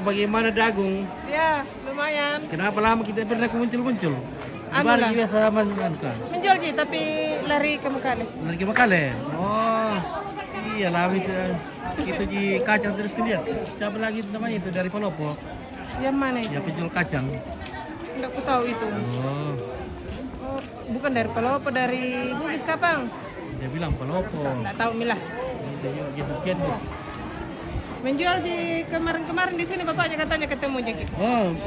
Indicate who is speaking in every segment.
Speaker 1: bagaimana dagung?
Speaker 2: Ya, lumayan.
Speaker 1: Kenapa lama kita pernah muncul-muncul?
Speaker 2: Anu lah.
Speaker 1: Biasa
Speaker 2: Menjual Ji, tapi lari ke Mekale.
Speaker 1: lagi Makale. Oh, iya lama itu. Itu di kacang terus lihat. Siapa lagi itu namanya itu dari Palopo?
Speaker 2: Yang mana itu?
Speaker 1: Ya penjual kacang.
Speaker 2: Enggak ku tahu itu.
Speaker 1: Oh,
Speaker 2: Oh, bukan dari Palopo, dari Bugis Kapang.
Speaker 1: dia bilang Palopo.
Speaker 2: Enggak tahu milah.
Speaker 1: Itu juga gitu kian.
Speaker 2: Menjual di kemarin-kemarin di sini bapaknya katanya ketemu Ji.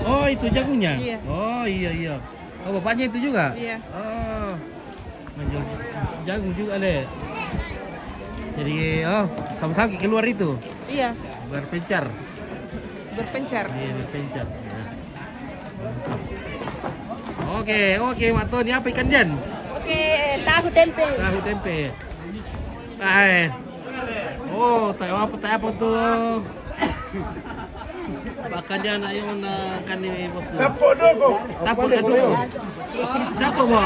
Speaker 1: Oh itu jagungnya?
Speaker 2: Iya.
Speaker 1: Oh iya. Oh bapaknya itu juga?
Speaker 2: Iya.
Speaker 1: Oh, menjual jagung juga deh. Jadi sama-sama keluar itu
Speaker 2: Iya,
Speaker 1: berpencar.
Speaker 2: berpencar.
Speaker 1: Iya berpencar. Ya. Oke, Mak Tony apa ikan Jan?
Speaker 2: Oke, tahu tempe.
Speaker 1: Tahu tempe. Tahu apa tuh? Makanya na yung kan ni boss ko. Tapo ka dulu. Tapo mo.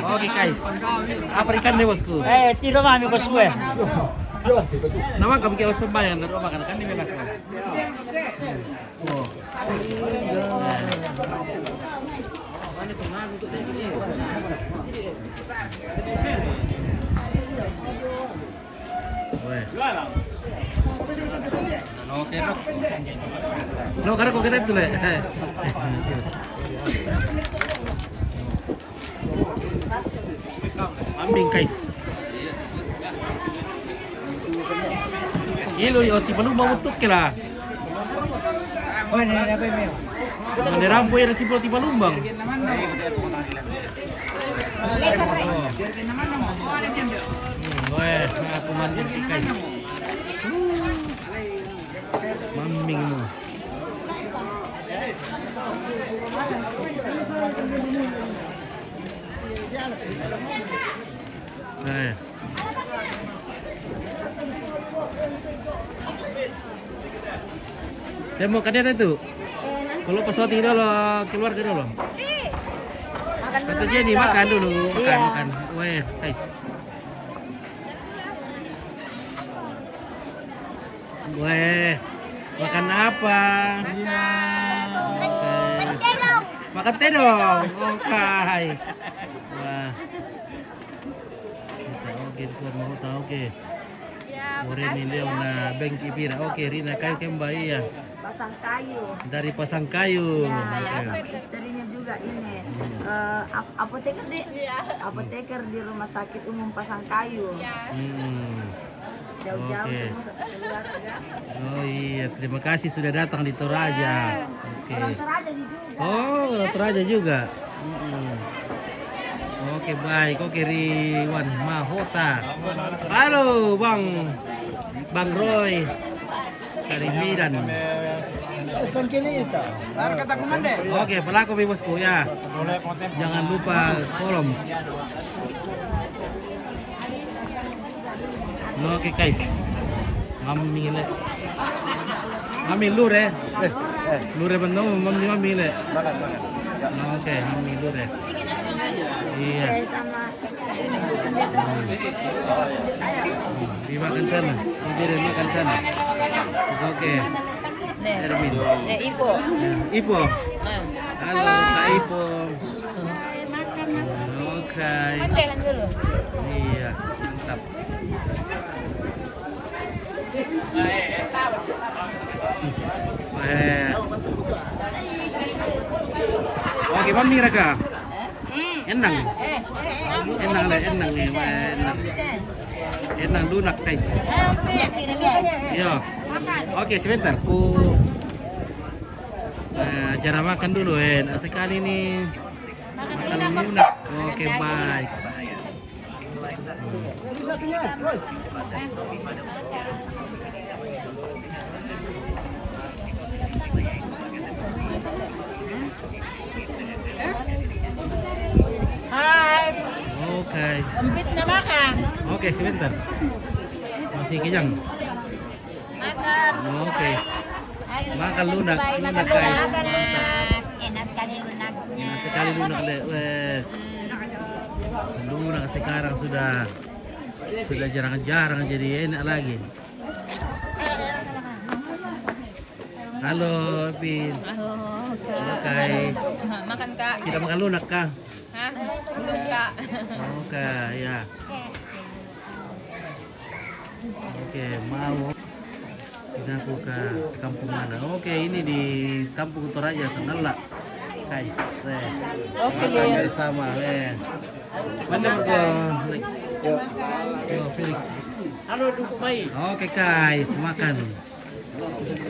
Speaker 1: Oke guys. Apa ikan nih bosku?
Speaker 3: Tiro mami bos gue.
Speaker 1: Nama kami kaya sembahyang dari makan kan ini enak. Oh. No, karena kok kita itu le. Ambing guys. Ilo yo ti palumbang utuk kila.
Speaker 3: Oh ini apa ini?
Speaker 1: Menerampo ya si ti palumbang. Weh, aku mandi guys. Mambing mo. Saya mau ke dia tuh. Kalau pesawat ini dulu keluar ke dulu. Kata Jenny makan dulu, makan. Weh, guys. Weh, makan apa? Makan terong. Oke. Wah. Oke, sudah mau tahu oke. Oren ini una bengki pira. Oke, Rina kayu kembali ya.
Speaker 4: Pasang kayu.
Speaker 1: Dari pasang kayu.
Speaker 4: Ya, istrinya juga ini apoteker di apoteker di rumah sakit umum Pasang Kayu. Jauh-jauh semua keluarga.
Speaker 1: Oh iya, terima kasih sudah datang di Toraja. Oke.
Speaker 4: Orang Toraja juga.
Speaker 1: Oh, orang Toraja juga. Oke, baik. Oke, Riwan Mahota. Halo, Bang Roy. Dari Medan.
Speaker 3: Kata komande.
Speaker 1: Oke, pelaku bosku ya. Jangan lupa kolom. Oke guys. Mami lure. Lure benar mami le. Oke, mami lure. Iya. Dimakan sana. Dibiarin makan sana. Oke. Ermin.
Speaker 4: Ivo.
Speaker 1: Ipo. Halo, Kak Ipo. Oke.
Speaker 4: Jalan dulu.
Speaker 1: Iya, mantap. Oke, mami raka. Enang. Enang nih, enang. Enang lunak guys. Iya. Oke, sebentar. Cara makan dulu, sekali nih. Makan lunak. Oke, baik.
Speaker 2: Hai.
Speaker 1: Oke.
Speaker 2: Empit na makan.
Speaker 1: Oke, sebentar. Masih kenyang.
Speaker 4: Makan.
Speaker 1: Oke. Makan lunak guys.
Speaker 4: Makan lunak. Enak sekali lunaknya.
Speaker 1: Enak sekali lunak deh. Lunak sekarang sudah Sudah jarang-jarang jadi enak lagi. Halo, Pin. Oke.
Speaker 2: Makan Kak.
Speaker 1: Kita makan lunak, Kak.
Speaker 2: Hah? Belum Kak.
Speaker 1: Oke, ya. Oke, mau kita aku ke kampung mana? Oke, ini di Kampung Toraja Sanalla. Guys,
Speaker 2: Oke,
Speaker 1: makan
Speaker 2: Lin.
Speaker 1: bersama, Mana ke? Yo, Felix.
Speaker 3: Halo, dukung baik.
Speaker 1: Oke, guys, makan.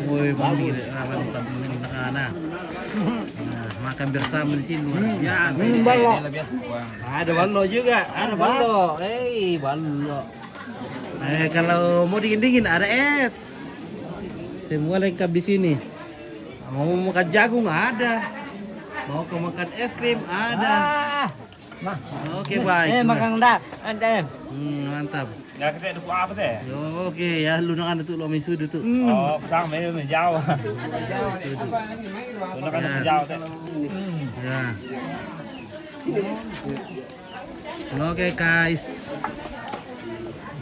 Speaker 1: Woi, mantap ini anak-anak. Nah, makan bersama di sini. Ya,
Speaker 5: ballo.
Speaker 1: ada ballo juga, ada ballo. Ballo. Kalau mau dingin-dingin ada es. Semua lengkap di sini. Mau makan jagung ada. Mau makan es krim ada. Oke, baik.
Speaker 3: Makan enggak? Ada.
Speaker 1: Mantap.
Speaker 3: Ya kita dukung apa teh?
Speaker 1: Oke, ya lu nak tu lo misudu tu.
Speaker 3: Oh, sang mấy mình giao. Nó kan mình giao teh.
Speaker 1: Ya. Oke, guys.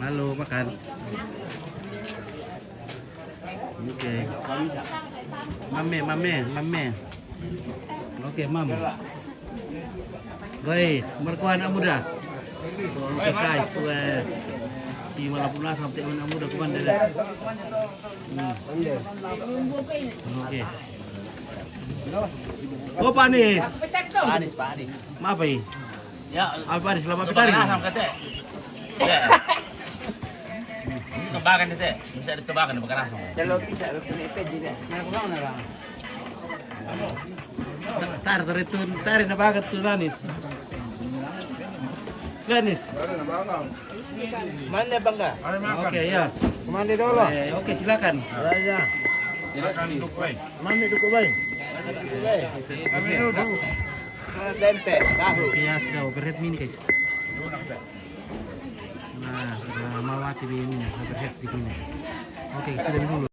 Speaker 1: Lalu makan. Oke. Mame. Oke, mam. Baik, merkuan anak muda. Oke, guys. Si malapun lah sampai anak muda kemana dah? Oke. Oh, panis.
Speaker 3: Panis.
Speaker 1: Maaf, Pak.
Speaker 3: Ya,
Speaker 1: Apa panis? Selama pitari.
Speaker 3: asam kete. Ini tebakan teh. Bisa ditebakan bukan asam.
Speaker 5: Kalau tidak PNP tidak.
Speaker 1: Tar na bagat tu Lanis.
Speaker 5: Mana bangga?
Speaker 1: Oke, ya.
Speaker 5: Kemana dulu?
Speaker 1: Oke, silakan.
Speaker 5: Ya. Mami dukung baik. Kami dulu. Tempe, tahu.
Speaker 1: Oke, ya sudah overhead mini guys. Nah, sudah mawati ini overhead di sini. Oke, sudah dulu.